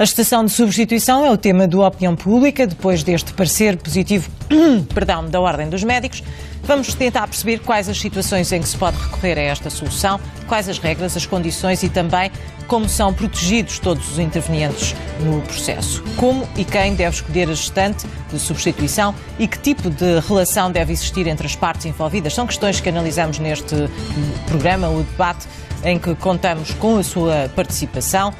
A estação de substituição é o tema do Opinião Pública. Depois deste parecer positivo da Ordem dos Médicos, vamos tentar perceber quais as situações em que se pode recorrer a esta solução, quais as regras, as condições e também como são protegidos todos os intervenientes no processo. Como e quem deve escolher a gestante de substituição e que tipo de relação deve existir entre as partes envolvidas. São questões que analisamos neste programa, o debate, em que contamos com a sua participação.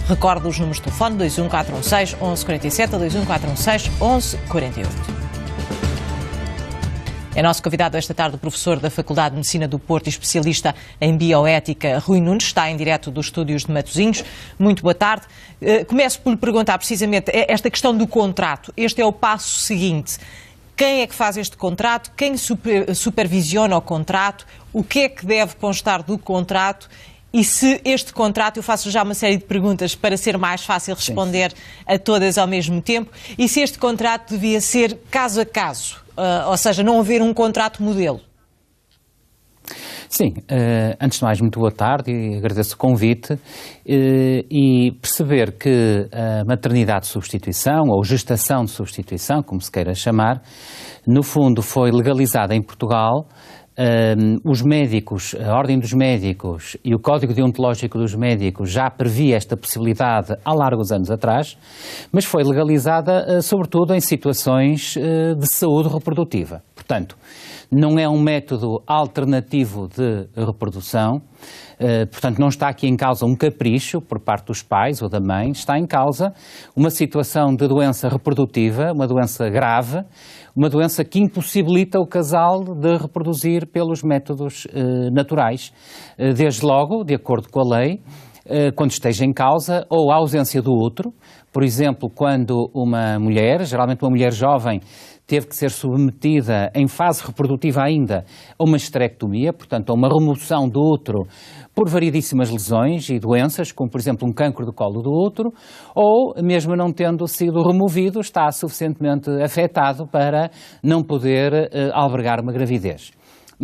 Recordo os números de telefone 21416 1147 21416 1148. É nosso convidado esta tarde o professor da Faculdade de Medicina do Porto e especialista em bioética, Rui Nunes, está em direto dos estúdios de Matosinhos. Muito boa tarde. Começo por lhe perguntar precisamente esta questão do contrato. Este é o passo seguinte. Quem é que faz este contrato? Quem supervisiona o contrato? O que é que deve constar do contrato? E se este contrato, eu faço já uma série de perguntas para ser mais fácil responder a todas ao mesmo tempo, e se este contrato devia ser caso a caso, ou seja, não haver um contrato modelo? Sim, antes de mais, muito boa tarde e agradeço o convite e perceber que a maternidade de substituição ou gestação de substituição, como se queira chamar, no fundo foi legalizada em Portugal. Os médicos, a Ordem dos Médicos e o Código Deontológico dos Médicos já previa esta possibilidade há largos anos atrás, mas foi legalizada sobretudo em situações de saúde reprodutiva. Portanto, não é um método alternativo de reprodução, portanto não está aqui em causa um capricho por parte dos pais ou da mãe, está em causa uma situação de doença reprodutiva, uma doença grave, uma doença que impossibilita o casal de reproduzir pelos métodos naturais, desde logo, de acordo com a lei, quando esteja em causa ou a ausência do útero, por exemplo, quando uma mulher, geralmente uma mulher jovem, teve que ser submetida em fase reprodutiva ainda a uma esterectomia, portanto a uma remoção do útero por variedíssimas lesões e doenças, como por exemplo um cancro do colo do útero, ou mesmo não tendo sido removido, está suficientemente afetado para não poder albergar uma gravidez.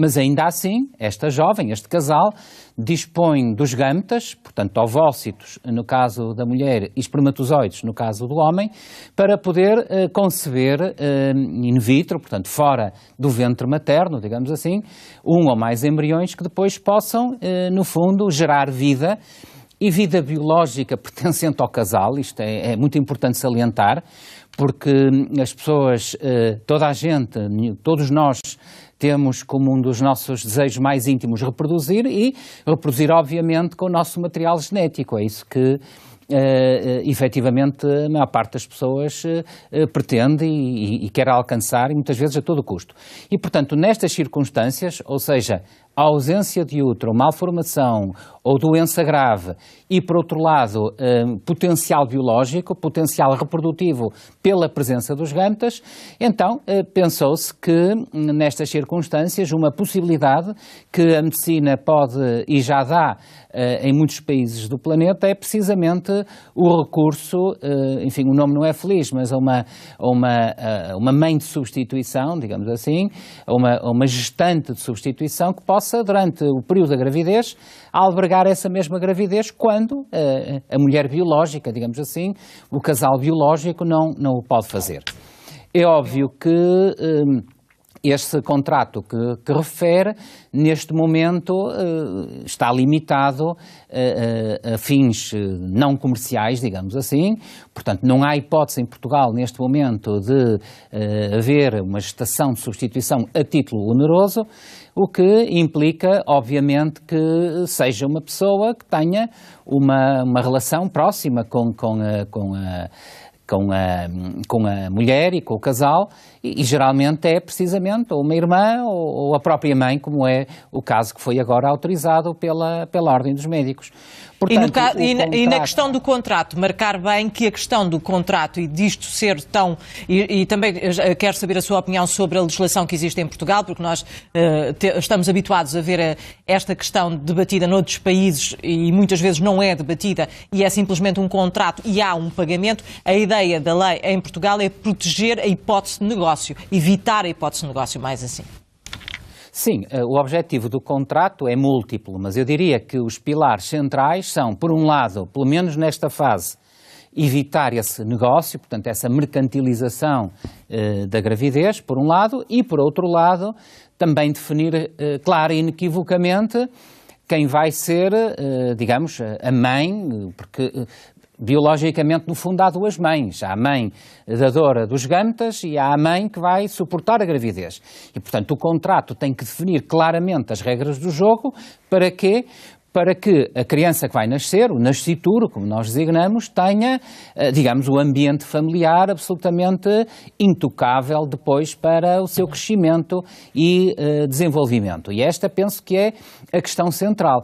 Mas ainda assim, esta jovem, este casal, dispõe dos gametas, portanto ovócitos no caso da mulher e espermatozoides no caso do homem, para poder conceber in vitro, portanto fora do ventre materno, digamos assim, um ou mais embriões que depois possam, no fundo, gerar vida. E vida biológica pertencente ao casal, isto é muito importante salientar, porque as pessoas, toda a gente, todos nós, temos como um dos nossos desejos mais íntimos reproduzir e reproduzir, obviamente, com o nosso material genético. É isso que, efetivamente, a maior parte das pessoas pretende e quer alcançar, e muitas vezes a todo custo. E, portanto, nestas circunstâncias, ou seja, a ausência de útero, malformação ou doença grave e, por outro lado, potencial biológico, potencial reprodutivo pela presença dos gametas, então pensou-se que, nestas circunstâncias, uma possibilidade que a medicina pode e já dá em muitos países do planeta é precisamente o recurso, enfim, o nome não é feliz, mas a uma mãe de substituição, digamos assim, a uma gestante de substituição que possa, durante o período da gravidez, albergar essa mesma gravidez quando a mulher biológica, digamos assim, o casal biológico não o pode fazer. É óbvio que este contrato que refere, neste momento, está limitado a fins não comerciais, digamos assim. Portanto, não há hipótese em Portugal, neste momento, de haver uma gestação de substituição a título oneroso, o que implica, obviamente, que seja uma pessoa que tenha uma relação próxima com a mulher e com o casal, e geralmente é precisamente ou uma irmã ou a própria mãe, como é o caso que foi agora autorizado pela Ordem dos Médicos. Portanto, e na questão do contrato, marcar bem que a questão do contrato e disto ser tão... E também quero saber a sua opinião sobre a legislação que existe em Portugal, porque nós estamos habituados a ver esta questão debatida noutros países e muitas vezes não é debatida e é simplesmente um contrato e há um pagamento. A ideia da lei em Portugal é proteger a hipótese de negócio, evitar a hipótese de negócio, mais assim. Sim, o objetivo do contrato é múltiplo, mas eu diria que os pilares centrais são, por um lado, pelo menos nesta fase, evitar esse negócio, portanto, essa mercantilização da gravidez, por um lado, e, por outro lado, também definir clara e inequivocamente quem vai ser, digamos, a mãe, porque biologicamente, no fundo, há duas mães. Há a mãe dadora dos gametas e há a mãe que vai suportar a gravidez. E, portanto, o contrato tem que definir claramente as regras do jogo. Para quê? Para que a criança que vai nascer, o nascituro, como nós designamos, tenha, digamos, o ambiente familiar absolutamente intocável depois para o seu crescimento e desenvolvimento. E esta penso que é a questão central.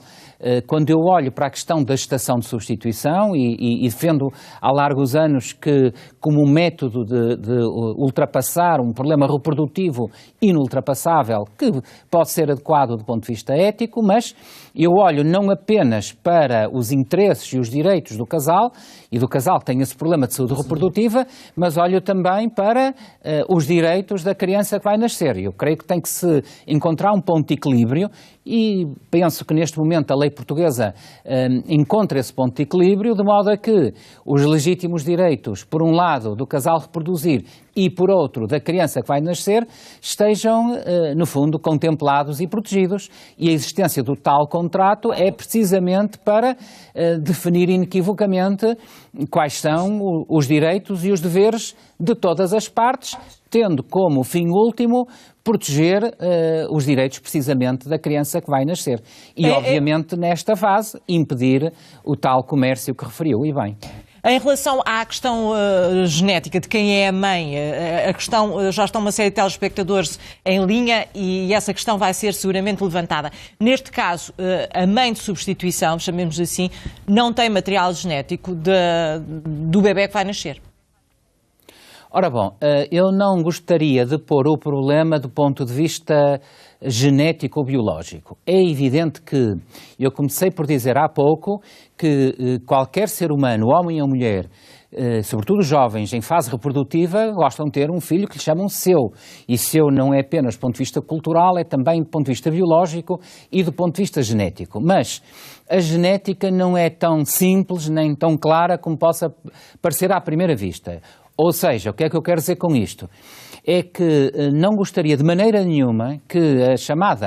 Quando eu olho para a questão da gestação de substituição e defendo há largos anos que, como método de ultrapassar um problema reprodutivo inultrapassável, que pode ser adequado do ponto de vista ético, mas eu olho não apenas para os interesses e os direitos do casal, e do casal que tem esse problema de saúde reprodutiva, mas olho também para os direitos da criança que vai nascer. Eu creio que tem que se encontrar um ponto de equilíbrio e penso que neste momento a lei portuguesa encontra esse ponto de equilíbrio, de modo a que os legítimos direitos, por um lado, do casal reproduzir e, por outro, da criança que vai nascer, estejam, no fundo, contemplados e protegidos. E a existência do tal contrato é precisamente para definir inequivocamente quais são os direitos e os deveres de todas as partes, tendo como fim último proteger os direitos precisamente da criança que vai nascer. E, obviamente, nesta fase, impedir o tal comércio que referiu, e bem. Em relação à questão genética de quem é a mãe, a questão, já estão uma série de telespectadores em linha e essa questão vai ser seguramente levantada. Neste caso, a mãe de substituição, chamemos assim, não tem material genético do bebé que vai nascer. Ora bom, eu não gostaria de pôr o problema do ponto de vista genético ou biológico. É evidente que, eu comecei por dizer há pouco, que qualquer ser humano, homem ou mulher, sobretudo jovens em fase reprodutiva, gostam de ter um filho que lhe chamam seu. E seu não é apenas do ponto de vista cultural, é também do ponto de vista biológico e do ponto de vista genético. Mas a genética não é tão simples nem tão clara como possa parecer à primeira vista. Ou seja, o que é que eu quero dizer com isto? É que não gostaria de maneira nenhuma que a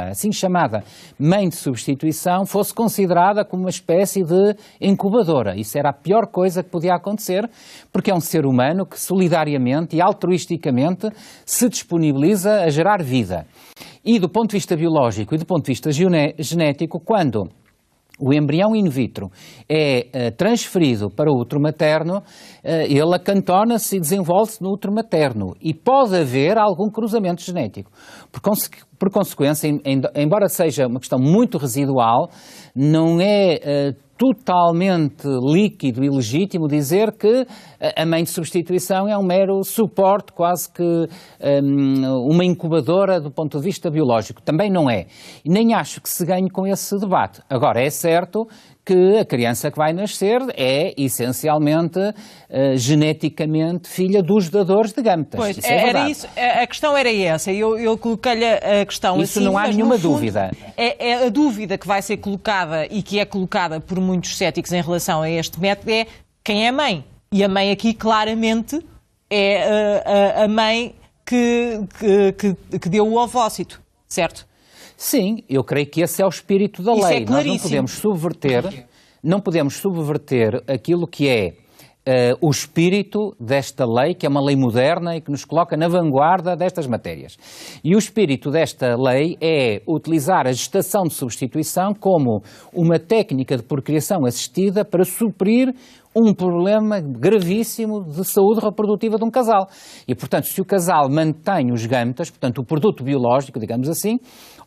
assim chamada mãe de substituição fosse considerada como uma espécie de incubadora. Isso era a pior coisa que podia acontecer, porque é um ser humano que solidariamente e altruisticamente se disponibiliza a gerar vida. E do ponto de vista biológico e do ponto de vista genético, quando o embrião in vitro é transferido para o útero materno, ele acantona-se e desenvolve-se no útero materno e pode haver algum cruzamento genético. Por consequência, embora seja uma questão muito residual, não é totalmente líquido e legítimo dizer que a mãe de substituição é um mero suporte, quase que uma incubadora do ponto de vista biológico. Também não é. E nem acho que se ganhe com esse debate. Agora, é certo que a criança que vai nascer é, essencialmente, geneticamente, filha dos dadores de gametas. Pois, isso é era isso, a questão era essa. Eu coloquei-lhe a questão isso assim. Isso não há nenhuma dúvida. É a dúvida que vai ser colocada e que é colocada por muitos céticos em relação a este método é quem é a mãe. E a mãe aqui, claramente, é a mãe que deu o ovócito, certo? Sim, eu creio que esse é o espírito da lei. É claríssimo. Nós não podemos subverter aquilo que é o espírito desta lei, que é uma lei moderna e que nos coloca na vanguarda destas matérias. E o espírito desta lei é utilizar a gestação de substituição como uma técnica de procriação assistida para suprir um problema gravíssimo de saúde reprodutiva de um casal. E, portanto, se o casal mantém os gametas, portanto, o produto biológico, digamos assim,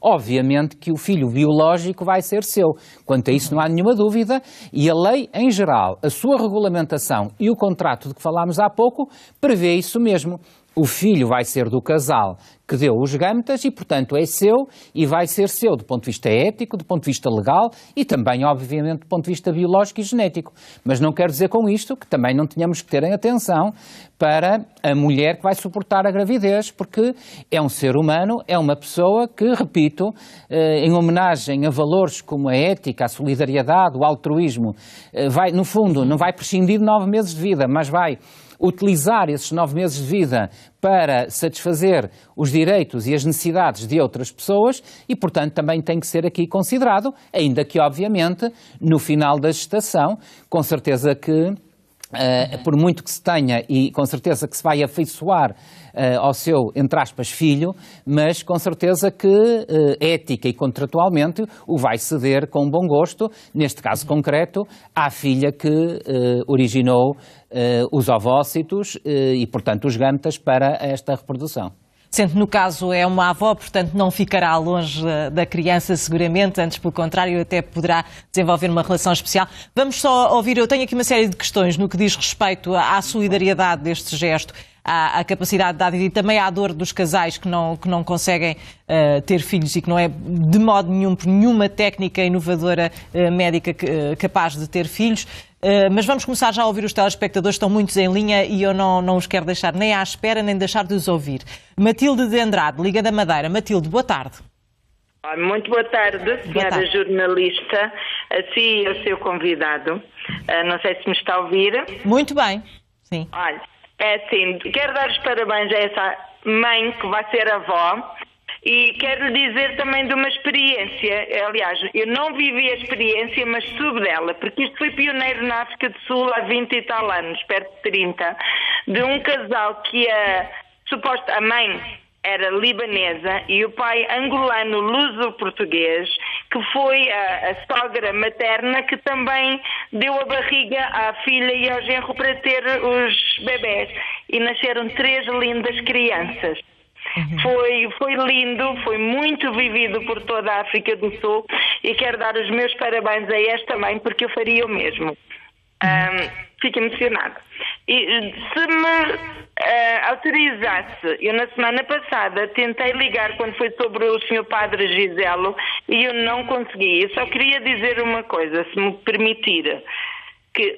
obviamente que o filho biológico vai ser seu. Quanto a isso não há nenhuma dúvida, e a lei em geral, a sua regulamentação e o contrato de que falámos há pouco, prevê isso mesmo. o filho vai ser do casal que deu os gametas e, portanto, é seu e vai ser seu do ponto de vista ético, do ponto de vista legal e também, obviamente, do ponto de vista biológico e genético. Mas não quero dizer com isto que também não tenhamos que ter em atenção para a mulher que vai suportar a gravidez, porque é um ser humano, é uma pessoa que, repito, em homenagem a valores como a ética, a solidariedade, o altruísmo, vai, no fundo, não vai prescindir de 9 meses de vida, mas vai utilizar esses 9 meses de vida para satisfazer os direitos e as necessidades de outras pessoas e, portanto, também tem que ser aqui considerado, ainda que, obviamente, no final da gestação, com certeza que, por muito que se tenha e com certeza que se vai afeiçoar ao seu, entre aspas, filho, mas com certeza que ética e contratualmente o vai ceder com bom gosto, neste caso concreto, à filha que originou os ovócitos e, portanto, os gametas para esta reprodução. Sendo que no caso é uma avó, portanto não ficará longe da criança seguramente, antes pelo contrário até poderá desenvolver uma relação especial. Vamos só ouvir, eu tenho aqui uma série de questões no que diz respeito à solidariedade deste gesto, à capacidade de dar e também à dor dos casais que não conseguem ter filhos e que não é de modo nenhum, por nenhuma técnica inovadora médica capaz de ter filhos. Mas vamos começar já a ouvir os telespectadores, estão muitos em linha e eu não os quero deixar nem à espera, nem deixar de os ouvir. Matilde de Andrade, Liga da Madeira. Matilde, boa tarde. Muito boa tarde, senhora jornalista, a si e ao seu convidado. Não sei se me está a ouvir. Muito bem, sim. Olha, é assim, quero dar os parabéns a essa mãe que vai ser avó. E quero lhe dizer também de uma experiência, aliás, eu não vivi a experiência, mas soube dela, porque isto foi pioneiro na África do Sul há 20 e tal anos, perto de 30, de um casal que a mãe era libanesa e o pai angolano luso-português, que foi a sogra materna que também deu a barriga à filha e ao genro para ter os bebés. E nasceram 3 lindas crianças. Foi lindo, foi muito vivido por toda a África do Sul e quero dar os meus parabéns a esta mãe porque eu faria o mesmo. Fico emocionada. E se me autorizasse, eu na semana passada tentei ligar quando foi sobre o Sr. Padre Giselo e eu não consegui. Eu só queria dizer uma coisa, se me permitir. Que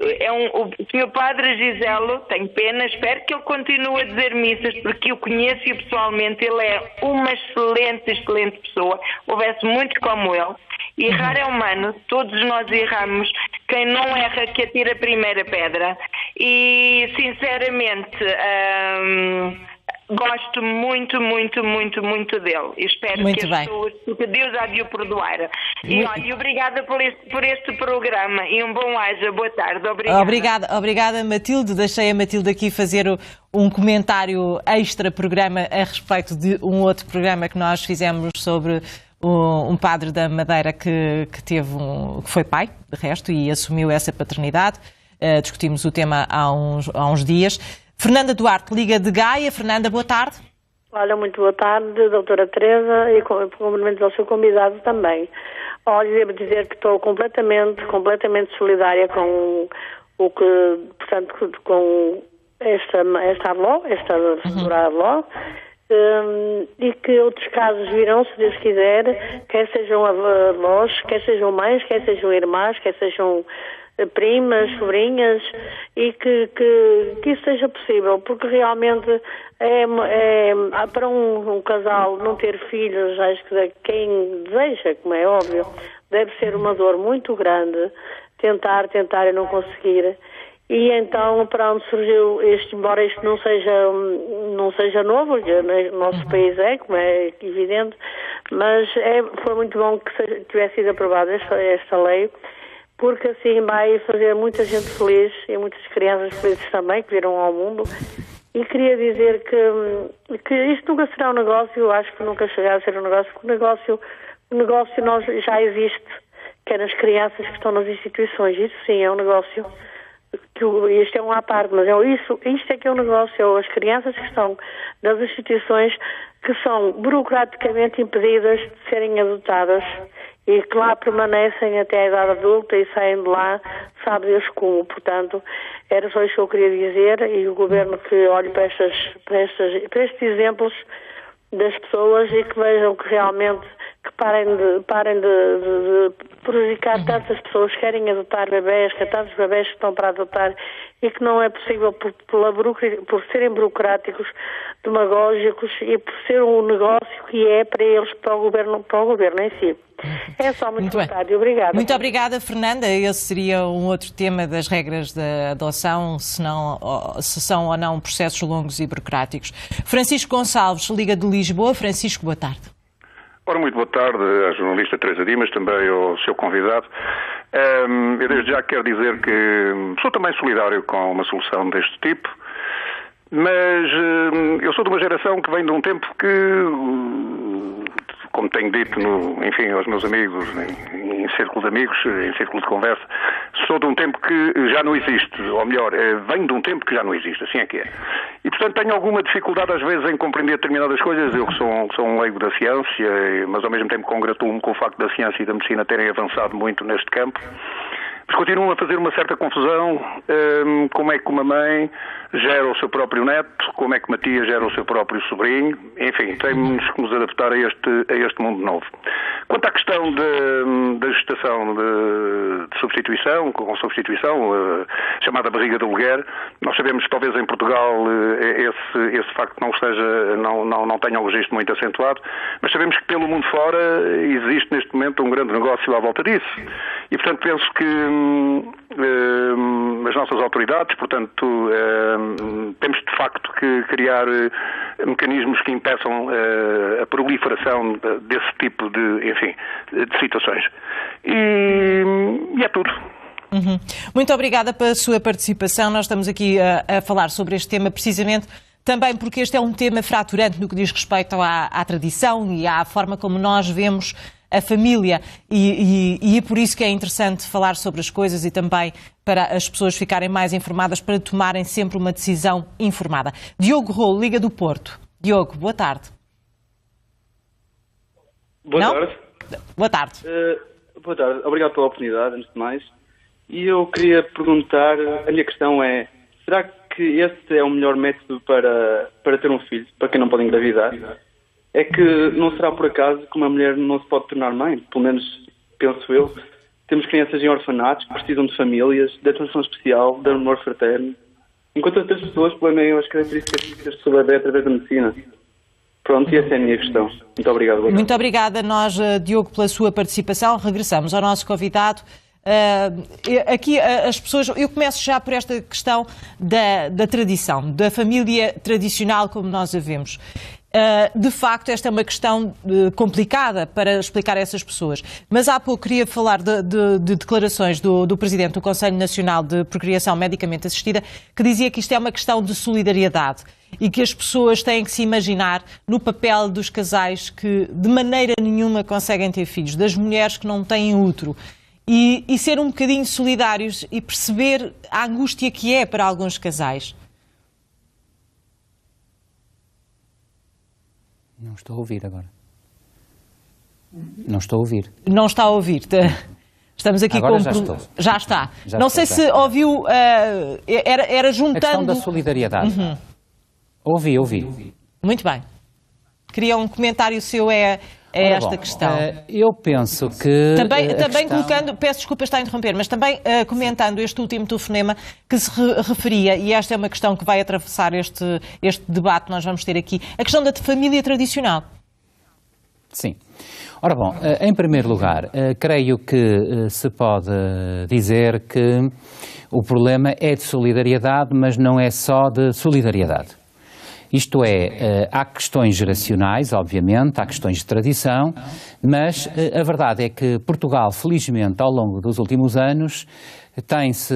o Sr. Padre Giselo, tenho pena, espero que ele continue a dizer missas, porque eu conheço-o pessoalmente, ele é uma excelente pessoa, houvesse muito como ele. Errar é humano, todos nós erramos, quem não erra que atira a primeira pedra. E, sinceramente, gosto muito dele. Espero muito que as pessoas, que Deus há de o perdoar. E olha, obrigada por este programa e um bom aja. Boa tarde. Obrigada, Matilde. Deixei a Matilde aqui fazer um comentário extra programa a respeito de um outro programa que nós fizemos sobre um padre da Madeira que foi pai, de resto, e assumiu essa paternidade. Discutimos o tema há uns dias. Fernanda Duarte, Liga de Gaia. Fernanda, boa tarde. Olha, muito boa tarde, doutora Teresa, e cumprimentos ao seu convidado também. Olha, devo dizer que estou completamente solidária com o que, portanto, com esta avó, esta futura avó, e que outros casos virão, se Deus quiser, quer sejam avós, quer sejam mães, quer sejam irmãs, quer sejam primas, sobrinhas, e que isso seja possível, porque realmente para um casal não ter filhos, acho que quem deseja, como é óbvio, deve ser uma dor muito grande tentar e não conseguir. E então, para onde surgiu embora isto não seja novo, no nosso país como é evidente, mas foi muito bom que tivesse sido aprovada esta lei, porque assim vai fazer muita gente feliz e muitas crianças felizes também, que viram ao mundo. E queria dizer que isto nunca será um negócio, eu acho que nunca chegará a ser um negócio, porque o negócio já existe, que é nas crianças que estão nas instituições. Isso sim é um negócio, isto é um à parte, mas isto é que é um negócio, as crianças que estão nas instituições que são burocraticamente impedidas de serem adotadas e que lá permanecem até a idade adulta e saem de lá, sabe Deus como. Portanto, Era só isso que eu queria dizer, e o Governo que olhe para estes exemplos das pessoas e que vejam que realmente que parem de prejudicar tantas pessoas que querem adotar bebés, que há tantos bebés que estão para adotar e que não é possível por serem burocráticos, demagógicos e por ser um negócio que é para eles, para o governo em si. É só muito boa tarde. Obrigada. Muito obrigada, Fernanda. Esse seria um outro tema das regras da adoção, se são ou não processos longos e burocráticos. Francisco Gonçalves, Liga de Lisboa. Francisco, boa tarde. Ora, muito boa tarde à jornalista Teresa Dimas, também ao seu convidado. Eu desde já quero dizer que sou também solidário com uma solução deste tipo, mas eu sou de uma geração que vem de um tempo que, como tenho dito, enfim, aos meus amigos, em círculo de amigos, em círculo de conversa, sou de um tempo que já não existe, ou melhor, venho de um tempo que já não existe, assim é que é. E, portanto, tenho alguma dificuldade às vezes em compreender determinadas coisas, eu que sou um leigo da ciência, mas ao mesmo tempo congratulo-me com o facto da ciência e da medicina terem avançado muito neste campo. Mas continuam a fazer uma certa confusão, como é que uma mãe gera o seu próprio neto, como é que uma tia gera o seu próprio sobrinho, enfim, temos que nos adaptar a este mundo novo. Quanto à questão da gestação de substituição, com substituição, chamada barriga de aluguer, nós sabemos que talvez em Portugal esse facto não tenha um registro muito acentuado, mas sabemos que pelo mundo fora existe neste momento um grande negócio à volta disso. E, portanto, penso que as nossas autoridades, portanto, temos de facto que criar mecanismos que impeçam a proliferação desse tipo de situações. E é tudo. Muito obrigada pela sua participação. Nós estamos aqui a falar sobre este tema precisamente também porque este é um tema fraturante no que diz respeito à tradição e à forma como nós vemos a família e é por isso que é interessante falar sobre as coisas e também para as pessoas ficarem mais informadas, para tomarem sempre uma decisão informada. Diogo Rolo, Liga do Porto. Diogo, boa tarde. Boa tarde. Boa tarde. Boa tarde. Obrigado pela oportunidade, antes de mais. E eu queria perguntar, a minha questão é, será que este é o melhor método para ter um filho, para quem não pode engravidar? É que não será por acaso que uma mulher não se pode tornar mãe? Pelo menos, penso eu. Temos crianças em orfanatos que precisam de famílias, de atenção especial, de amor fraterno. Enquanto outras pessoas planeiam as características físicas de sua bebê através da medicina. Pronto, e essa é a minha questão. Muito obrigado. Muito obrigada nós, Diogo, pela sua participação. Regressamos ao nosso convidado. Aqui as pessoas, eu começo já por esta questão da tradição, da família tradicional como nós a vemos. De facto, esta é uma questão complicada para explicar a essas pessoas. Mas há pouco queria falar de declarações do Presidente do Conselho Nacional de Procriação Medicamente Assistida, que dizia que isto é uma questão de solidariedade e que as pessoas têm que se imaginar no papel dos casais que de maneira nenhuma conseguem ter filhos, das mulheres que não têm útero. E ser um bocadinho solidários e perceber a angústia que é para alguns casais. Não estou a ouvir agora. Não estou a ouvir. Não está a ouvir. Estamos aqui agora com... já estou. Já está. Já não estou, sei se ouviu... Era juntando... A questão da solidariedade. Ouvi. Muito bem. Queria um comentário seu esta questão. Eu penso que... Também colocando, peço desculpa estar a interromper, mas também comentando este último telefonema que se referia, e esta é uma questão que vai atravessar este debate que nós vamos ter aqui, a questão da família tradicional. Sim. Ora bom, em primeiro lugar, creio que se pode dizer que o problema é de solidariedade, mas não é só de solidariedade. Isto é, há questões geracionais, obviamente, há questões de tradição, mas a verdade é que Portugal, felizmente, ao longo dos últimos anos, tem-se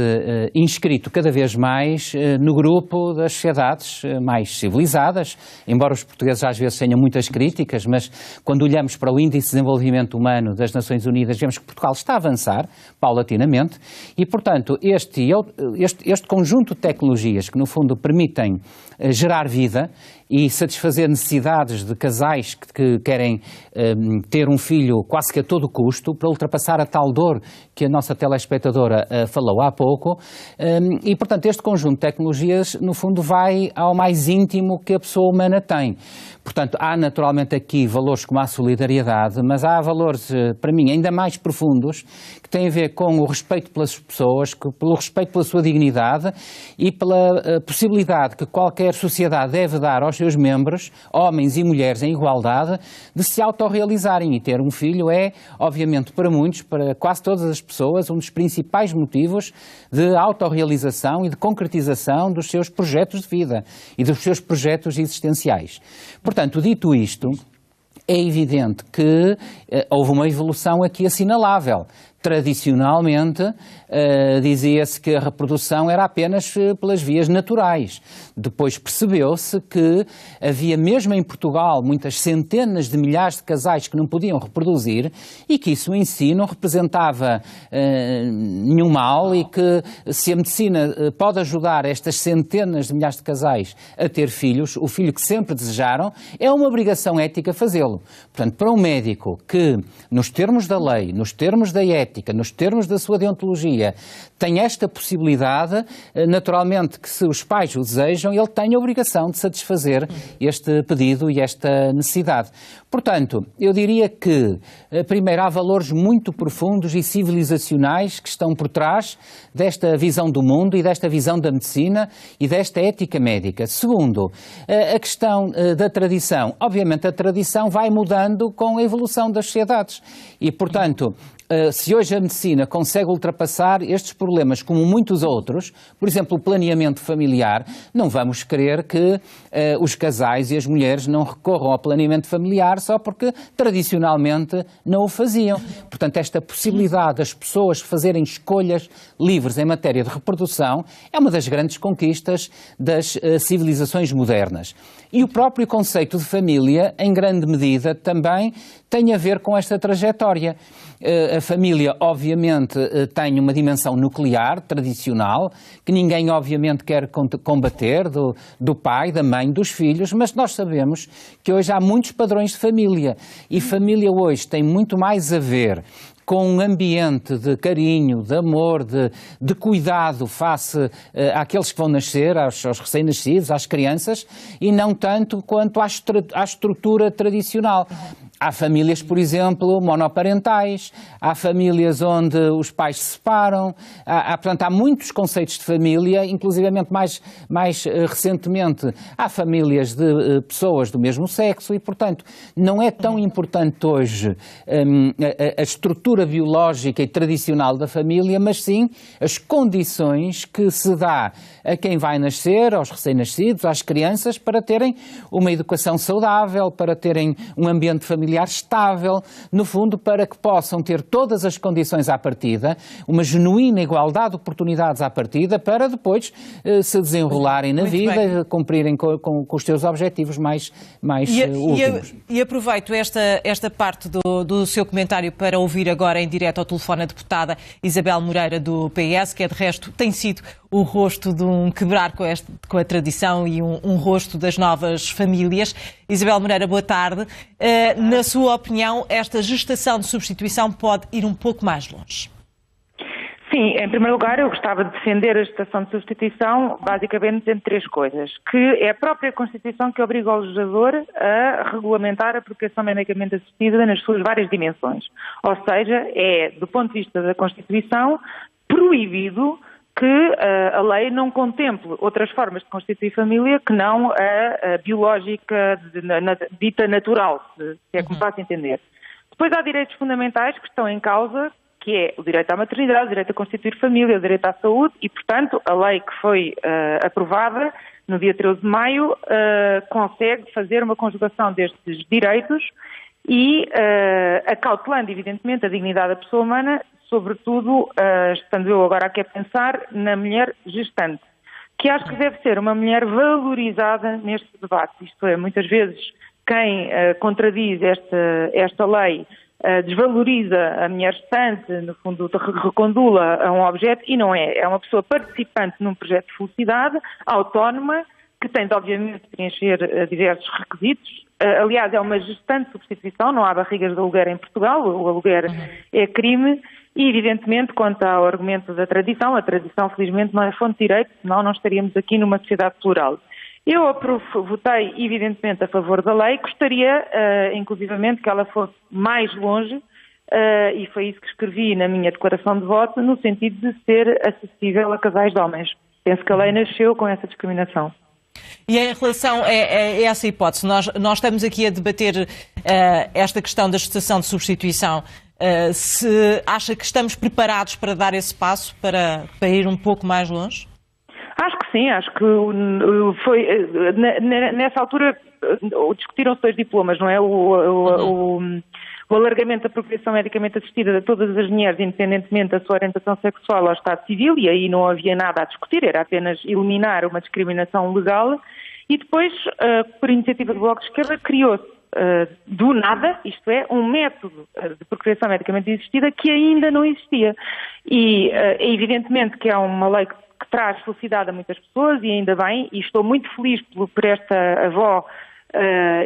inscrito cada vez mais no grupo das sociedades mais civilizadas, embora os portugueses às vezes tenham muitas críticas, mas quando olhamos para o Índice de Desenvolvimento Humano das Nações Unidas, vemos que Portugal está a avançar, paulatinamente, e, portanto, este conjunto de tecnologias que, no fundo, permitem gerar vida e satisfazer necessidades de casais que querem ter um filho quase que a todo custo, para ultrapassar a tal dor que a nossa telespectadora falou há pouco. E, portanto, este conjunto de tecnologias, no fundo, vai ao mais íntimo que a pessoa humana tem. Portanto, há naturalmente aqui valores como a solidariedade, mas há valores, para mim, ainda mais profundos, que têm a ver com o respeito pelas pessoas, pelo respeito pela sua dignidade e pela possibilidade que qualquer sociedade deve dar aos seus membros, homens e mulheres em igualdade, de se autorrealizarem. E ter um filho é, obviamente, para muitos, para quase todas as pessoas, um dos principais motivos de autorrealização e de concretização dos seus projetos de vida e dos seus projetos existenciais. Portanto, dito isto, é evidente que houve uma evolução aqui assinalável. Tradicionalmente, dizia-se que a reprodução era apenas pelas vias naturais. Depois percebeu-se que havia, mesmo em Portugal, muitas centenas de milhares de casais que não podiam reproduzir e que isso em si não representava nenhum mal e que, se a medicina pode ajudar estas centenas de milhares de casais a ter filhos, o filho que sempre desejaram, é uma obrigação ética fazê-lo. Portanto, para um médico que, nos termos da lei, nos termos da ética, nos termos da sua deontologia, tem esta possibilidade, naturalmente que se os pais o desejam, ele tem a obrigação de satisfazer este pedido e esta necessidade. Portanto, eu diria que, primeiro, há valores muito profundos e civilizacionais que estão por trás desta visão do mundo e desta visão da medicina e desta ética médica. Segundo, a questão da tradição. Obviamente, a tradição vai mudando com a evolução das sociedades e, portanto, se hoje a medicina consegue ultrapassar estes problemas como muitos outros, por exemplo, o planeamento familiar, não vamos querer que os casais e as mulheres não recorram ao planeamento familiar só porque tradicionalmente não o faziam. Portanto, esta possibilidade das pessoas fazerem escolhas livres em matéria de reprodução é uma das grandes conquistas das civilizações modernas. E o próprio conceito de família, em grande medida, também tem a ver com esta trajetória. A família, obviamente, tem uma dimensão nuclear, tradicional, que ninguém, obviamente, quer combater, do pai, da mãe, dos filhos, mas nós sabemos que hoje há muitos padrões de família. E família hoje tem muito mais a ver com um ambiente de carinho, de amor, de cuidado face àqueles que vão nascer, aos recém-nascidos, às crianças, e não tanto quanto à estrutura tradicional. Há famílias, por exemplo, monoparentais, há famílias onde os pais se separam, portanto, há muitos conceitos de família, inclusivamente mais recentemente, há famílias de pessoas do mesmo sexo e, portanto, não é tão importante hoje a estrutura biológica e tradicional da família, mas sim as condições que se dá a quem vai nascer, aos recém-nascidos, às crianças, para terem uma educação saudável, para terem um ambiente familiar estável, no fundo, para que possam ter todas as condições à partida, uma genuína igualdade de oportunidades à partida, para depois se desenrolarem na vida, cumprirem com os seus objetivos mais últimos. E aproveito esta parte do seu comentário para ouvir agora em direto ao telefone a deputada Isabel Moreira do PS, que de resto tem sido o rosto de um quebrar com a tradição e um rosto das novas famílias. Isabel Moreira, boa tarde. Na sua opinião, esta gestação de substituição pode ir um pouco mais longe? Sim, em primeiro lugar, eu gostava de defender a gestação de substituição basicamente dizendo três coisas. Que é a própria Constituição que obriga o legislador a regulamentar a procriação medicamente assistida nas suas várias dimensões. Ou seja, é, do ponto de vista da Constituição, proibido que a lei não contemple outras formas de constituir família que não a biológica, dita natural, se é que me faço entender. Depois há direitos fundamentais que estão em causa, que é o direito à maternidade, o direito a constituir família, o direito à saúde e, portanto, a lei que foi aprovada no dia 13 de maio consegue fazer uma conjugação destes direitos e acautelando, evidentemente, a dignidade da pessoa humana, sobretudo, estando eu agora aqui a pensar na mulher gestante, que acho que deve ser uma mulher valorizada neste debate. Isto é, muitas vezes quem contradiz esta lei desvaloriza a mulher gestante, no fundo recondula a um objeto, e não é. É uma pessoa participante num projeto de felicidade, autónoma, que tem de, obviamente, preencher diversos requisitos. Aliás, é uma gestante substituição, não há barrigas de aluguer em Portugal, o aluguer é crime, e, evidentemente, quanto ao argumento da tradição, a tradição, felizmente, não é fonte de direito, senão não estaríamos aqui numa sociedade plural. Eu votei, evidentemente, a favor da lei, gostaria, inclusivamente, que ela fosse mais longe, e foi isso que escrevi na minha declaração de voto, no sentido de ser acessível a casais de homens. Penso que a lei nasceu com essa discriminação. E em relação a essa hipótese, nós estamos aqui a debater esta questão da gestação de substituição. Se acha que estamos preparados para dar esse passo, para ir um pouco mais longe? Acho que sim, acho que foi, nessa altura discutiram-se 2 diplomas, não é? O alargamento da procriação medicamente assistida a todas as mulheres, independentemente da sua orientação sexual ao Estado Civil, e aí não havia nada a discutir, era apenas eliminar uma discriminação legal, e depois, por iniciativa do Bloco de Esquerda, criou-se do nada, isto é, um método de procriação medicamente assistida que ainda não existia. E evidentemente que é uma lei que traz felicidade a muitas pessoas, e ainda bem, e estou muito feliz por esta avó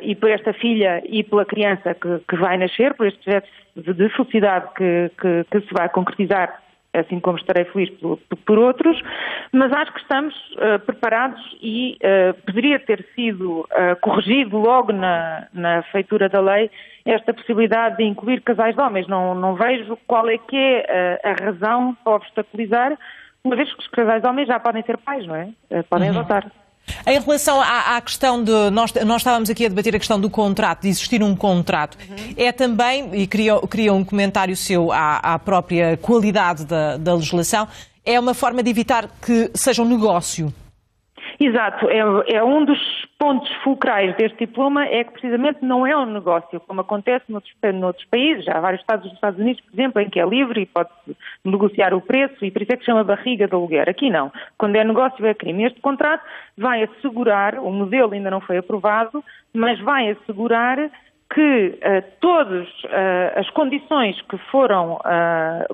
e por esta filha e pela criança que vai nascer, por este projeto de felicidade que se vai concretizar, assim como estarei feliz por outros, mas acho que estamos preparados e poderia ter sido corrigido logo na feitura da lei esta possibilidade de incluir casais de homens. Não vejo qual é que é a razão para obstaculizar, uma vez que os casais de homens já podem ser pais, não é? Podem adotar. Em relação à questão de... Nós estávamos aqui a debater a questão do contrato, de existir um contrato. É também, e queria um comentário seu à própria qualidade da legislação, é uma forma de evitar que seja um negócio. Exato. É um dos pontos fulcrais deste diploma, é que precisamente não é um negócio, como acontece noutros países. Já há vários estados dos Estados Unidos, por exemplo, em que é livre e pode-se negociar o preço, e por isso é que chama barriga de aluguer. Aqui não. Quando é negócio é crime. Este contrato vai assegurar, o modelo ainda não foi aprovado, mas vai assegurar que todas as condições que foram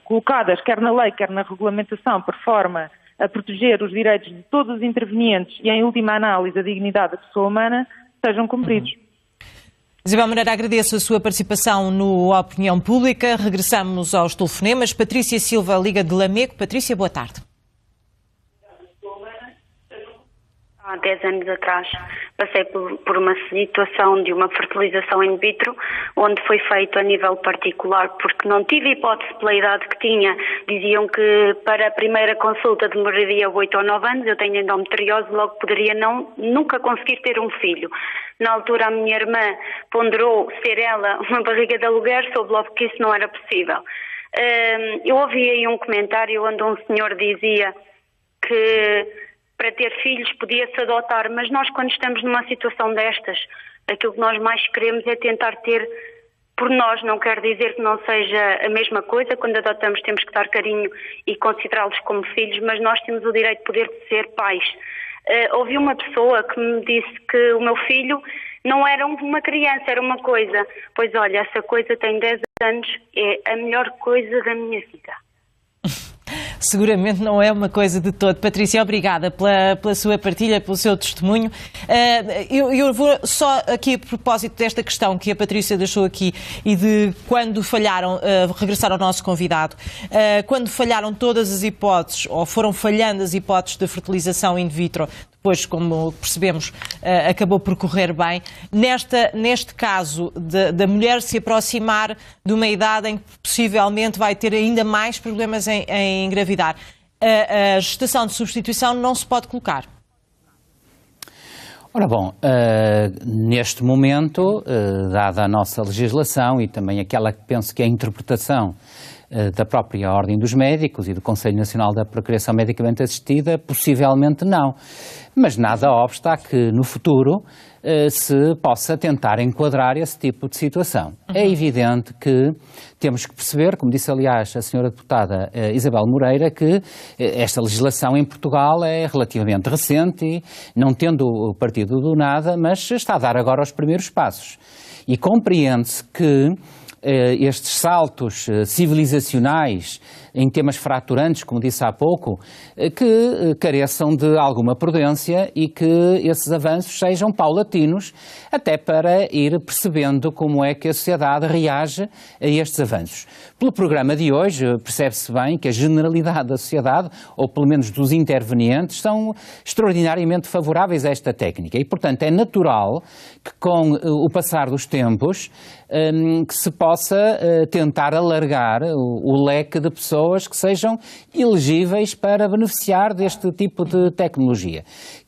colocadas, quer na lei, quer na regulamentação, por forma a proteger os direitos de todos os intervenientes e, em última análise, a dignidade da pessoa humana, sejam cumpridos. Isabel Moreira, agradeço a sua participação no Opinião Pública. Regressamos aos telefonemas. Patrícia Silva, Liga de Lamego. Patrícia, boa tarde. Há 10 anos atrás passei por uma situação de uma fertilização in vitro, onde foi feito a nível particular, porque não tive hipótese pela idade que tinha. Diziam que para a primeira consulta demoraria 8 ou 9 anos, eu tenho endometriose, logo poderia nunca conseguir ter um filho. Na altura a minha irmã ponderou ser ela uma barriga de aluguer, soube logo que isso não era possível. Eu ouvi aí um comentário onde um senhor dizia que para ter filhos podia-se adotar, mas nós, quando estamos numa situação destas, aquilo que nós mais queremos é tentar ter por nós. Não quer dizer que não seja a mesma coisa. Quando adotamos temos que dar carinho e considerá-los como filhos, mas nós temos o direito de poder ser pais. Ouvi uma pessoa que me disse que o meu filho não era uma criança, era uma coisa. Pois olha, essa coisa tem 10 anos, é a melhor coisa da minha vida. Seguramente não é uma coisa de todo. Patrícia, obrigada pela sua partilha, pelo seu testemunho. Eu vou só aqui a propósito desta questão que a Patrícia deixou aqui e de quando falharam, regressar ao nosso convidado, quando falharam todas as hipóteses, ou foram falhando as hipóteses de fertilização in vitro, depois, como percebemos, acabou por correr bem. Neste caso da mulher se aproximar de uma idade em que possivelmente vai ter ainda mais problemas em engravidar, a gestação de substituição não se pode colocar. Ora bom, neste momento, dada a nossa legislação e também aquela que penso que é a interpretação da própria Ordem dos Médicos e do Conselho Nacional da Procriação Medicamente Assistida, possivelmente não. Mas nada obsta a que no futuro se possa tentar enquadrar esse tipo de situação. É evidente que temos que perceber, como disse aliás a senhora deputada Isabel Moreira, que esta legislação em Portugal é relativamente recente e não tendo partido do nada, mas está a dar agora os primeiros passos. E compreende-se que estes saltos civilizacionais em temas fraturantes, como disse há pouco, que careçam de alguma prudência e que esses avanços sejam paulatinos, até para ir percebendo como é que a sociedade reage a estes avanços. Pelo programa de hoje, percebe-se bem que a generalidade da sociedade, ou pelo menos dos intervenientes, são extraordinariamente favoráveis a esta técnica. E, portanto, é natural que com o passar dos tempos que se possa tentar alargar o leque de pessoas que sejam elegíveis para beneficiar deste tipo de tecnologia.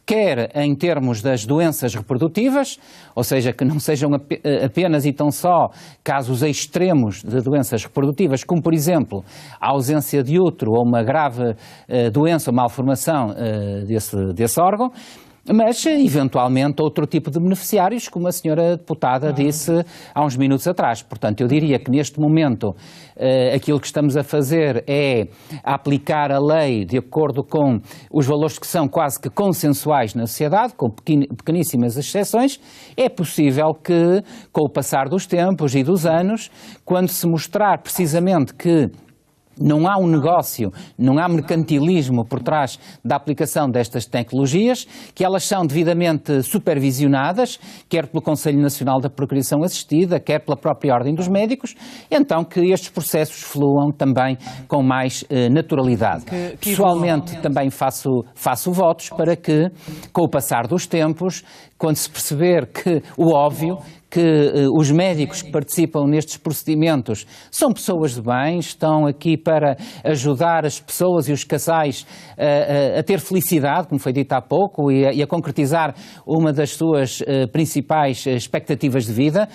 Quer em termos das doenças reprodutivas, ou seja, que não sejam apenas e tão só casos extremos de doenças reprodutivas, como, por exemplo, a ausência de útero ou uma grave doença ou malformação desse órgão, mas, eventualmente, outro tipo de beneficiários, como a senhora deputada disse há uns minutos atrás. Portanto, eu diria que, neste momento, aquilo que estamos a fazer é aplicar a lei de acordo com os valores que são quase que consensuais na sociedade, com pequeníssimas exceções. É possível que, com o passar dos tempos e dos anos, quando se mostrar precisamente que não há um negócio, não há mercantilismo por trás da aplicação destas tecnologias, que elas são devidamente supervisionadas, quer pelo Conselho Nacional da Procriação Assistida, quer pela própria Ordem dos Médicos, então que estes processos fluam também com mais naturalidade. Pessoalmente também faço votos para que, com o passar dos tempos, quando se perceber que o óbvio, que os médicos que participam nestes procedimentos são pessoas de bem, estão aqui para ajudar as pessoas e os casais a ter felicidade, como foi dito há pouco, e a concretizar uma das suas principais expectativas de vida,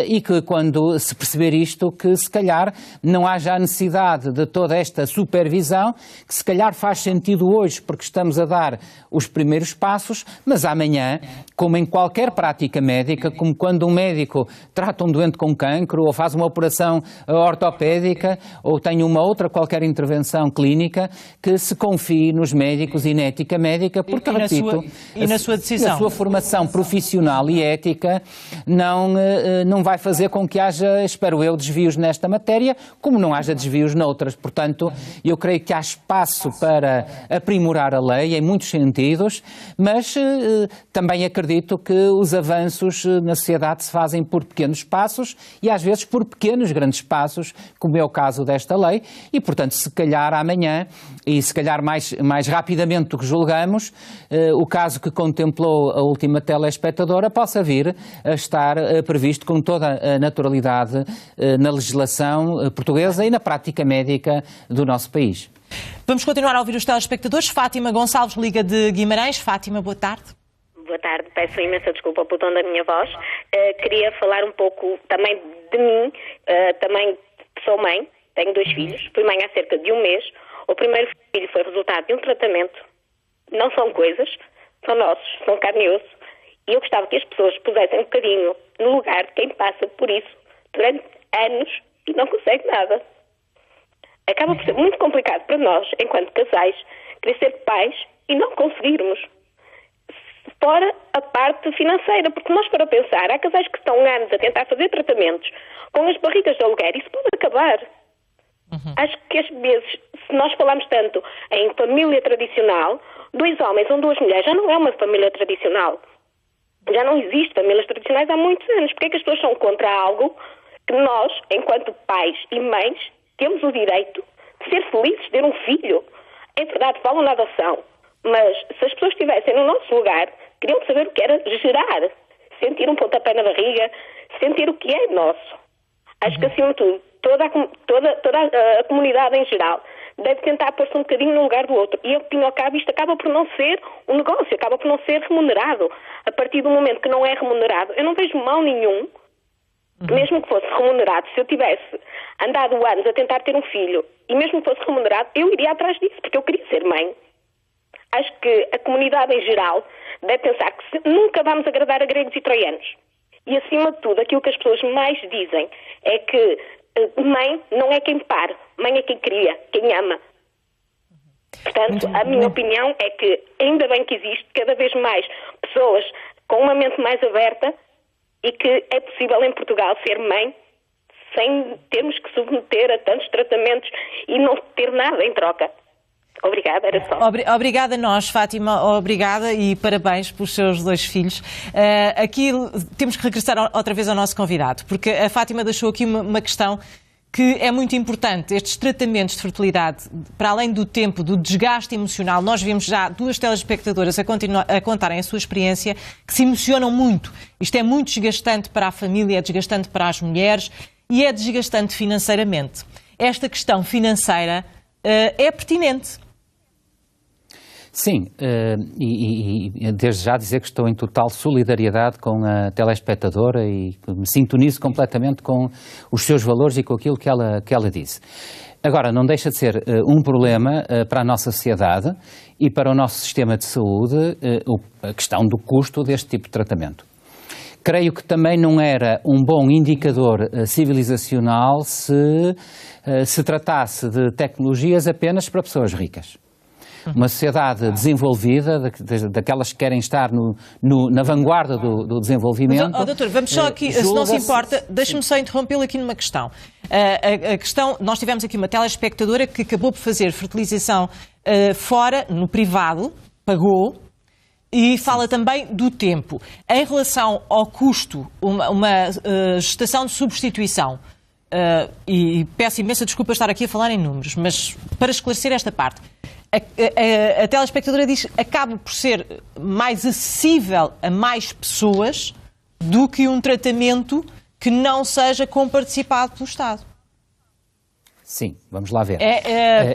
e que quando se perceber isto, que se calhar não haja a necessidade de toda esta supervisão, que se calhar faz sentido hoje porque estamos a dar os primeiros passos, mas amanhã, como em qualquer prática médica, como quando um médico trata um doente com cancro, ou faz uma operação ortopédica, ou tem uma outra qualquer intervenção clínica, que se confie nos médicos e na ética médica, porque, repito, na sua decisão, a sua formação profissional e ética não vai fazer com que haja, espero eu, desvios nesta matéria, como não haja desvios noutras. Portanto, eu creio que há espaço para aprimorar a lei em muitos sentidos, mas também acredito que os avanços na sociedade se fazem por pequenos passos e às vezes por pequenos grandes passos, como é o caso desta lei, e portanto se calhar amanhã, e se calhar mais rapidamente do que julgamos, o caso que contemplou a última telespectadora possa vir a estar previsto com toda a naturalidade na legislação portuguesa e na prática médica do nosso país. Vamos continuar a ouvir os telespectadores. Fátima Gonçalves, Liga de Guimarães. Fátima, boa tarde. Boa tarde, peço imensa desculpa pelo tom da minha voz. Queria falar um pouco também de mim. Também sou mãe, tenho 2 filhos, fui mãe há cerca de um mês. O primeiro filho foi resultado de um tratamento. Não são coisas, são nossos, são carne e osso. E eu gostava que as pessoas pusessem um bocadinho no lugar de quem passa por isso durante anos e não consegue nada. Acaba por ser muito complicado para nós, enquanto casais, querer ser pais e não conseguirmos. Fora a parte financeira, porque nós, para pensar, há casais que estão anos a tentar fazer tratamentos com as barrigas de aluguer, isso pode acabar. Acho que às vezes, se nós falamos tanto em família tradicional, 2 homens ou 2 mulheres já não é uma família tradicional. Já não existe famílias tradicionais há muitos anos. Porque é que as pessoas são contra algo que nós, enquanto pais e mães, temos o direito de ser felizes, de ter um filho? É verdade, falam na adoção, mas se as pessoas estivessem no nosso lugar, queriam saber o que era gerar, sentir um pontapé na barriga, sentir o que é nosso. Acho que, acima de tudo, toda a comunidade em geral deve tentar pôr-se um bocadinho no lugar do outro. E, ao fim e ao cabo, isto acaba por não ser um negócio, acaba por não ser remunerado. A partir do momento que não é remunerado, eu não vejo mal nenhum, mesmo que fosse remunerado. Se eu tivesse andado anos a tentar ter um filho e mesmo que fosse remunerado, eu iria atrás disso, porque eu queria ser mãe. Acho que a comunidade em geral deve pensar que nunca vamos agradar a gregos e troianos. E, acima de tudo, aquilo que as pessoas mais dizem é que mãe não é quem pare, mãe é quem cria, quem ama. Portanto, a minha opinião é que ainda bem que existe cada vez mais pessoas com uma mente mais aberta e que é possível em Portugal ser mãe sem termos que submeter a tantos tratamentos e não ter nada em troca. Obrigada, era só. Obrigada a nós, Fátima, obrigada e parabéns pelos seus 2 filhos. Aqui temos que regressar outra vez ao nosso convidado, porque a Fátima deixou aqui uma questão que é muito importante. Estes tratamentos de fertilidade, para além do tempo, do desgaste emocional, nós vimos já 2 telespectadoras a contarem a sua experiência, que se emocionam muito. Isto é muito desgastante para a família, é desgastante para as mulheres e é desgastante financeiramente. Esta questão financeira é pertinente. Sim, e desde já dizer que estou em total solidariedade com a telespectadora e que me sintonizo completamente com os seus valores e com aquilo que ela disse. Agora, não deixa de ser um problema para a nossa sociedade e para o nosso sistema de saúde a questão do custo deste tipo de tratamento. Creio que também não era um bom indicador civilizacional se tratasse de tecnologias apenas para pessoas ricas. Uma sociedade desenvolvida, daquelas que querem estar na vanguarda do desenvolvimento. Mas, doutor, vamos só aqui, se não se importa, deixe-me só interrompê-lo aqui numa questão. A questão, nós tivemos aqui uma telespectadora que acabou por fazer fertilização fora, no privado, pagou, e fala também do tempo. Em relação ao custo, uma gestação de substituição, e peço imensa desculpa estar aqui a falar em números, mas para esclarecer esta parte, a telespectadora diz que acaba por ser mais acessível a mais pessoas do que um tratamento que não seja comparticipado pelo Estado. Sim, vamos lá ver.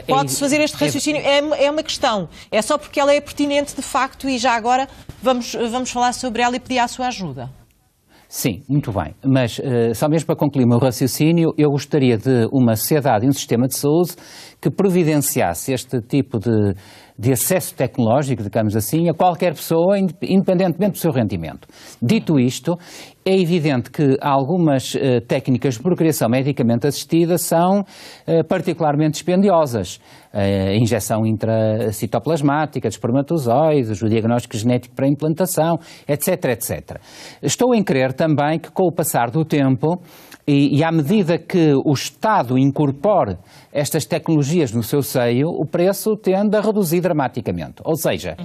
Pode-se fazer este raciocínio, é uma questão. É só porque ela é pertinente de facto e já agora vamos falar sobre ela e pedir a sua ajuda. Sim, muito bem. Mas, só mesmo para concluir o meu raciocínio, eu gostaria de uma sociedade e um sistema de saúde que providenciasse este tipo de acesso tecnológico, digamos assim, a qualquer pessoa, independentemente do seu rendimento. Dito isto, é evidente que algumas técnicas de procriação medicamente assistida são particularmente dispendiosas. A injeção intracitoplasmática de espermatozoides, o diagnóstico genético para a implantação, etc, etc. Estou em crer também que com o passar do tempo e à medida que o Estado incorpore estas tecnologias no seu seio, o preço tende a reduzir dramaticamente. Ou seja,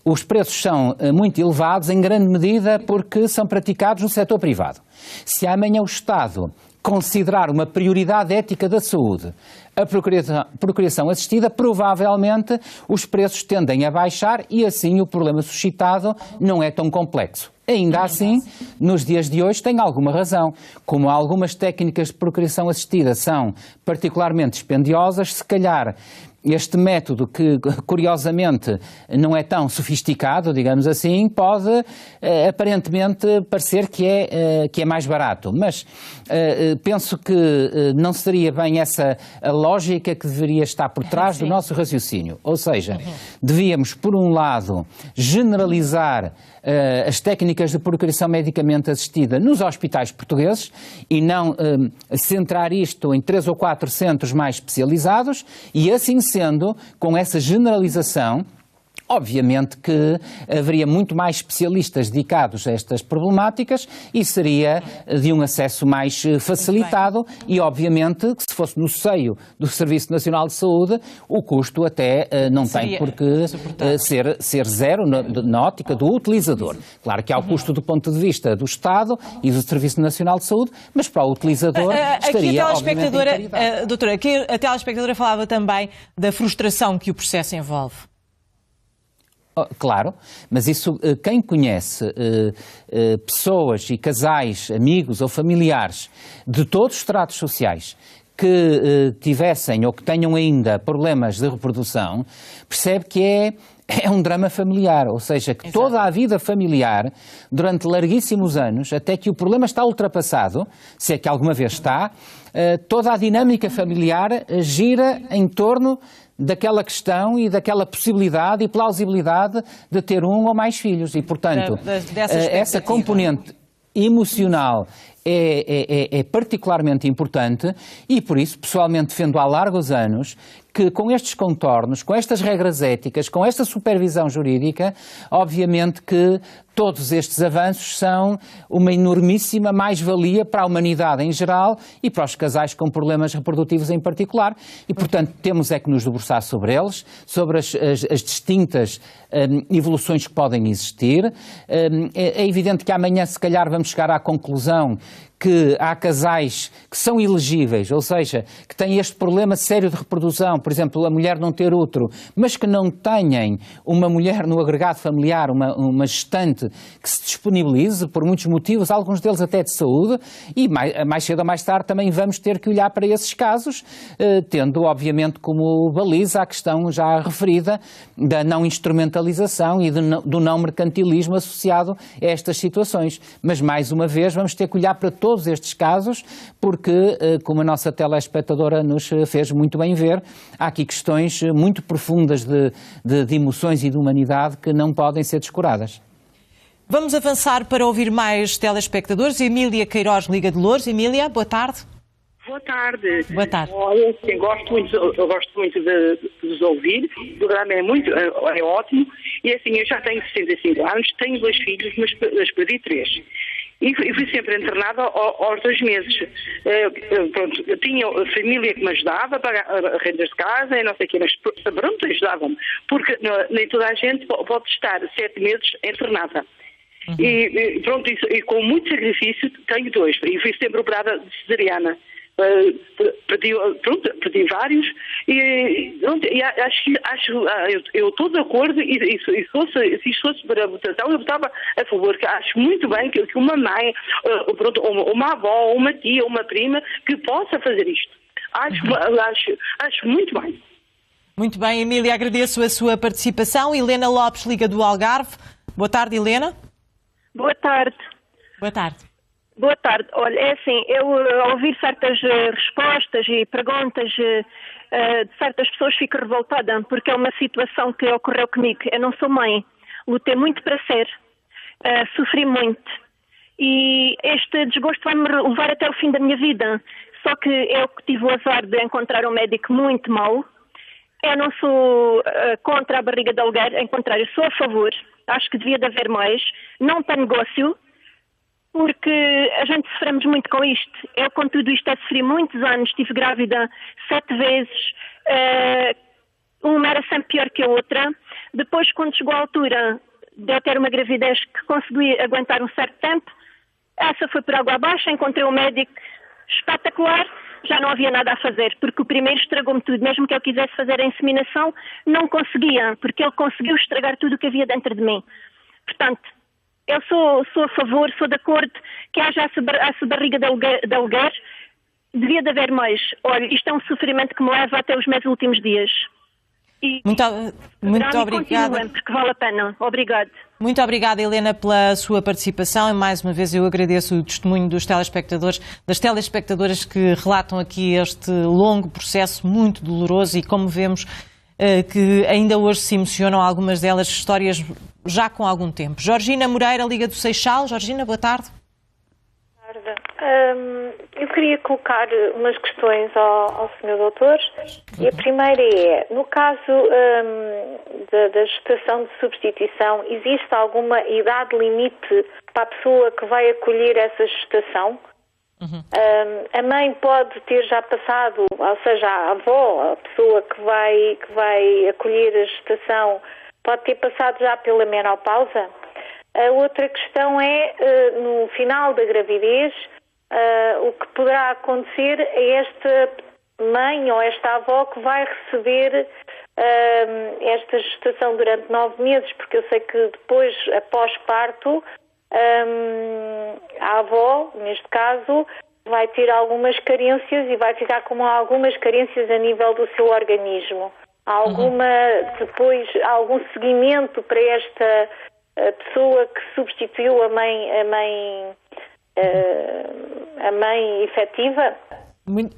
os preços são muito elevados em grande medida porque são praticados no setor privado. Se amanhã o Estado considerar uma prioridade ética da saúde a procriação assistida, provavelmente os preços tendem a baixar e assim o problema suscitado não é tão complexo. Ainda assim, nos dias de hoje tem alguma razão. Como algumas técnicas de procriação assistida são particularmente dispendiosas, se calhar este método, que curiosamente não é tão sofisticado, digamos assim, pode aparentemente parecer que é mais barato. Mas penso que não seria bem essa a lógica que deveria estar por trás do nosso raciocínio. Ou seja, devíamos, por um lado, generalizar as técnicas de procriação medicamente assistida nos hospitais portugueses e não centrar isto em 3 ou 4 centros mais especializados e, assim sendo, com essa generalização, obviamente que haveria muito mais especialistas dedicados a estas problemáticas e seria de um acesso mais facilitado e, obviamente, que se fosse no seio do Serviço Nacional de Saúde, o custo até não tem por que ser zero na ótica do utilizador. Claro que há o custo do ponto de vista do Estado e do Serviço Nacional de Saúde, mas para o utilizador estaria, obviamente, em caridade. Doutora, aqui a telespectadora falava também da frustração que o processo envolve. Claro, mas isso, quem conhece pessoas e casais, amigos ou familiares de todos os estratos sociais que tivessem ou que tenham ainda problemas de reprodução, percebe que é um drama familiar, ou seja, que toda a vida familiar, durante larguíssimos anos, até que o problema está ultrapassado, se é que alguma vez está, toda a dinâmica familiar gira em torno daquela questão e daquela possibilidade e plausibilidade de ter um ou mais filhos. E, portanto, essa componente emocional é particularmente importante e, por isso, pessoalmente defendo há largos anos que com estes contornos, com estas regras éticas, com esta supervisão jurídica, obviamente que todos estes avanços são uma enormíssima mais-valia para a humanidade em geral e para os casais com problemas reprodutivos em particular. E, portanto, temos é que nos debruçar sobre eles, sobre as distintas evoluções que podem existir. É evidente que amanhã, se calhar, vamos chegar à conclusão que há casais que são elegíveis, ou seja, que têm este problema sério de reprodução, por exemplo, a mulher não ter útero, mas que não tenham uma mulher no agregado familiar, uma gestante que se disponibilize por muitos motivos, alguns deles até de saúde, e mais cedo ou mais tarde também vamos ter que olhar para esses casos, tendo obviamente como baliza a questão já referida da não instrumentalização e do não mercantilismo associado a estas situações. Mas mais uma vez vamos ter que olhar para todos estes casos, porque, como a nossa telespectadora nos fez muito bem ver, há aqui questões muito profundas de emoções e de humanidade que não podem ser descuradas. Vamos avançar para ouvir mais telespectadores. Emília Queiroz, Liga de Loures. Emília, boa tarde. Boa tarde. Boa tarde. Olha, eu gosto muito de vos ouvir. O programa é ótimo. E assim, eu já tenho 65 anos, tenho 2 filhos, mas perdi 3. E fui sempre internada aos 2 meses. Pronto, eu tinha família que me ajudava a pagar rendas de casa e não sei o quê, mas pronto, ajudavam-me. Porque nem toda a gente pode estar 7 meses internada. Uhum. E pronto, e com muito sacrifício tenho 2. E fui sempre operada de cesariana. Perdi vários e eu estou de acordo e se isto fosse para a votação eu votava a favor, que acho muito bem que uma mãe, uma avó, uma tia, uma prima que possa fazer isto. Acho muito bem. Muito bem, Emília, agradeço a sua participação. Helena Lopes, Liga do Algarve. Boa tarde, Helena. Boa tarde. Boa tarde. Boa tarde. Olha, é assim, eu ao ouvir certas respostas e perguntas de certas pessoas fico revoltada, porque é uma situação que ocorreu comigo. Eu não sou mãe, lutei muito para ser, sofri muito e este desgosto vai-me levar até o fim da minha vida. Só que eu tive o azar de encontrar um médico muito mau. Eu não sou contra a barriga de aluguer, em contrário, sou a favor. Acho que devia de haver mais. Não tem negócio. Porque a gente sofremos muito com isto. Eu, com tudo isto, sofri muitos anos, estive grávida 7 vezes, uma era sempre pior que a outra. Depois, quando chegou a altura de eu ter uma gravidez que consegui aguentar um certo tempo, essa foi por água abaixo, encontrei um médico espetacular, já não havia nada a fazer, porque o primeiro estragou-me tudo, mesmo que eu quisesse fazer a inseminação, não conseguia, porque ele conseguiu estragar tudo o que havia dentro de mim. Portanto, eu sou a favor, sou de acordo que haja essa barriga de aluguer. Devia de haver mais. Olha, isto é um sofrimento que me leva até os meus últimos dias. E muito obrigada. Porque vale a pena. Obrigado. Muito obrigada, Helena, pela sua participação. E mais uma vez eu agradeço o testemunho dos telespectadores, das telespectadoras que relatam aqui este longo processo muito doloroso e, como vemos, que ainda hoje se emocionam algumas delas, histórias já com algum tempo. Georgina Moreira, Liga do Seixal. Georgina, boa tarde. Boa tarde. Eu queria colocar umas questões ao Sr. Doutor. E a primeira é, no caso da gestação de substituição, existe alguma idade limite para a pessoa que vai acolher essa gestação? Uhum. A mãe pode ter já passado, ou seja, a avó, a pessoa que vai acolher a gestação, pode ter passado já pela menopausa. A outra questão é, no final da gravidez, o que poderá acontecer a esta mãe ou esta avó que vai receber esta gestação durante 9 meses, porque eu sei que depois, após parto, a avó, neste caso, vai ter algumas carências e vai ficar com algumas carências a nível do seu organismo. Há depois algum seguimento para esta pessoa que substituiu a mãe efetiva?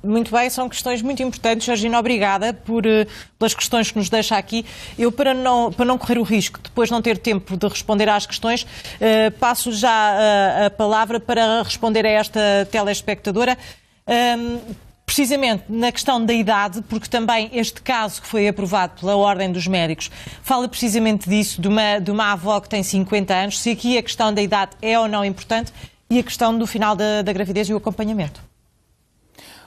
Muito bem, são questões muito importantes. Georgina, obrigada pelas questões que nos deixa aqui. Eu, para não correr o risco de depois não ter tempo de responder às questões, passo já a palavra para responder a esta telespectadora. precisamente na questão da idade, porque também este caso que foi aprovado pela Ordem dos Médicos fala precisamente disso, de uma avó que tem 50 anos, se aqui a questão da idade é ou não importante e a questão do final da gravidez e o acompanhamento.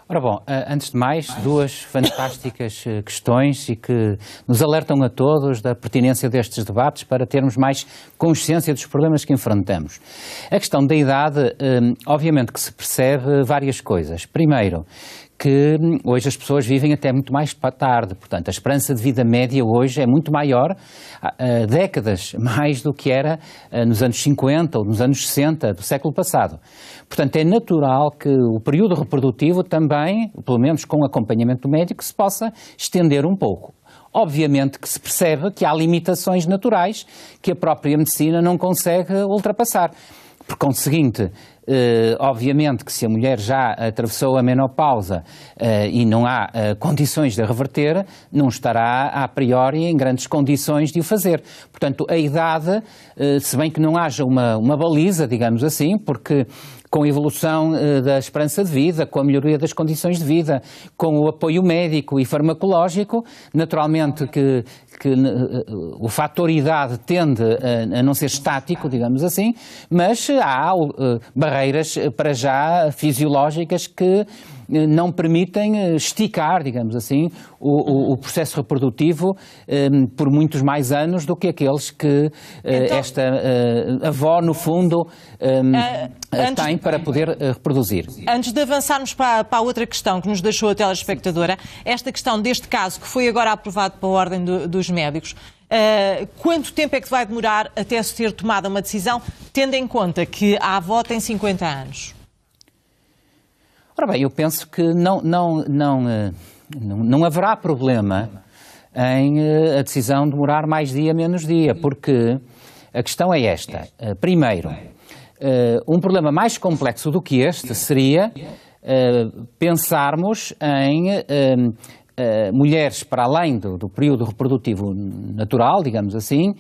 Ora bom, antes de mais, duas fantásticas questões e que nos alertam a todos da pertinência destes debates para termos mais consciência dos problemas que enfrentamos. A questão da idade, obviamente que se percebe várias coisas. Primeiro, que hoje as pessoas vivem até muito mais tarde, portanto a esperança de vida média hoje é muito maior, décadas mais do que era nos anos 50 ou nos anos 60 do século passado. Portanto é natural que o período reprodutivo também, pelo menos com acompanhamento médico, se possa estender um pouco. Obviamente que se percebe que há limitações naturais que a própria medicina não consegue ultrapassar. Por conseguinte, obviamente que se a mulher já atravessou a menopausa e não há condições de a reverter, não estará a priori em grandes condições de o fazer. Portanto, a idade, se bem que não haja uma baliza, digamos assim, porque com a evolução da esperança de vida, com a melhoria das condições de vida, com o apoio médico e farmacológico, naturalmente que o fator idade tende a não ser estático, digamos assim, mas há barreiras para já fisiológicas que não permitem esticar, digamos assim, o processo reprodutivo por muitos mais anos do que aqueles que esta avó, no fundo, tem para poder reproduzir. Antes de avançarmos para a outra questão que nos deixou a telespectadora, esta questão deste caso que foi agora aprovado pela Ordem dos Médicos, quanto tempo é que vai demorar até se ter tomada uma decisão, tendo em conta que a avó tem 50 anos? Ora bem, eu penso que não haverá problema em a decisão demorar mais dia, menos dia, porque a questão é esta. Primeiro, um problema mais complexo do que este seria pensarmos em mulheres, para além do período reprodutivo natural, digamos assim,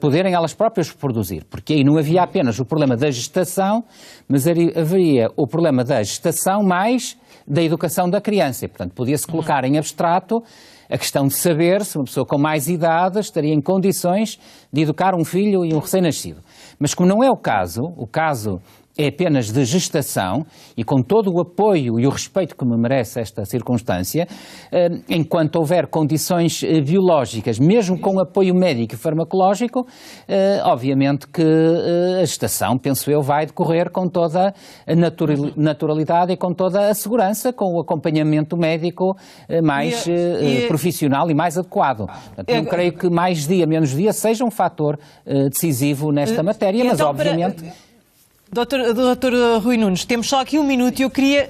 poderem elas próprias reproduzir. Porque aí não havia apenas o problema da gestação, mas haveria o problema da gestação mais da educação da criança. E, portanto, podia-se colocar em abstrato a questão de saber se uma pessoa com mais idade estaria em condições de educar um filho e um recém-nascido. Mas como não é o caso é apenas de gestação, e com todo o apoio e o respeito que me merece esta circunstância, enquanto houver condições biológicas, mesmo com apoio médico e farmacológico, obviamente que a gestação, penso eu, vai decorrer com toda a naturalidade e com toda a segurança, com o acompanhamento médico mais profissional e mais adequado. Portanto, eu creio que mais dia, menos dia, seja um fator decisivo nesta matéria, mas então, obviamente... Doutor Rui Nunes, temos só aqui um minuto e eu queria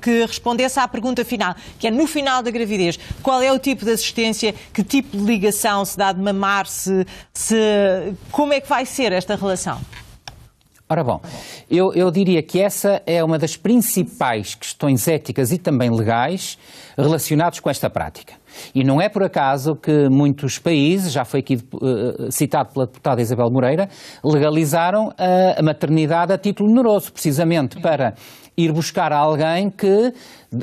que respondesse à pergunta final, que é no final da gravidez, qual é o tipo de assistência, que tipo de ligação se dá de mamar, como é que vai ser esta relação? Ora bom, eu diria que essa é uma das principais questões éticas e também legais relacionadas com esta prática. E não é por acaso que muitos países, já foi aqui citado pela deputada Isabel Moreira, legalizaram a maternidade a título oneroso, precisamente para ir buscar alguém que,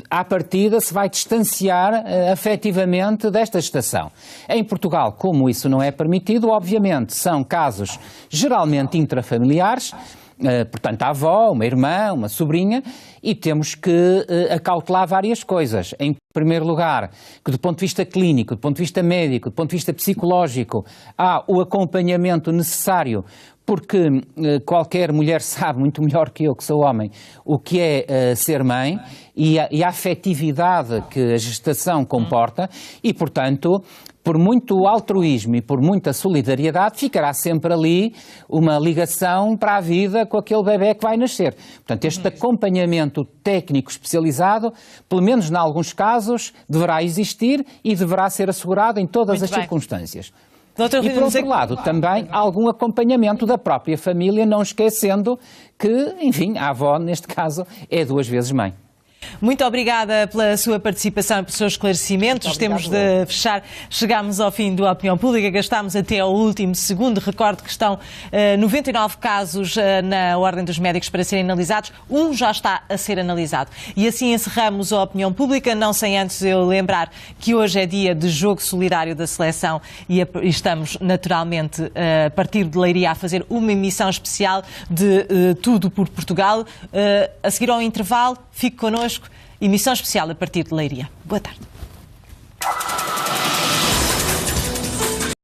à partida, se vai distanciar afetivamente desta gestação. Em Portugal, como isso não é permitido, obviamente são casos geralmente intrafamiliares, portanto a avó, uma irmã, uma sobrinha, e temos que acautelar várias coisas. Em primeiro lugar, que do ponto de vista clínico, do ponto de vista médico, do ponto de vista psicológico, há o acompanhamento necessário, porque qualquer mulher sabe muito melhor que eu, que sou homem, o que é ser mãe e a afetividade que a gestação comporta e, portanto, por muito altruísmo e por muita solidariedade, ficará sempre ali uma ligação para a vida com aquele bebé que vai nascer. Portanto, este acompanhamento técnico especializado, pelo menos em alguns casos, deverá existir e deverá ser assegurado em todas as circunstâncias. E, por outro lado, também algum acompanhamento da própria família, não esquecendo que, enfim, a avó, neste caso, é 2 vezes mãe. Muito obrigada pela sua participação e pelos seus esclarecimentos. Temos de fechar. Chegámos ao fim do Opinião Pública, gastámos até ao último segundo. Recordo que estão 99 casos na Ordem dos Médicos para serem analisados. Um já está a ser analisado. E assim encerramos a Opinião Pública, não sem antes eu lembrar que hoje é dia de jogo solidário da seleção e estamos naturalmente a partir de Leiria a fazer uma emissão especial de Tudo por Portugal. A seguir ao intervalo, fique connosco. Emissão especial a partir de Leiria. Boa tarde.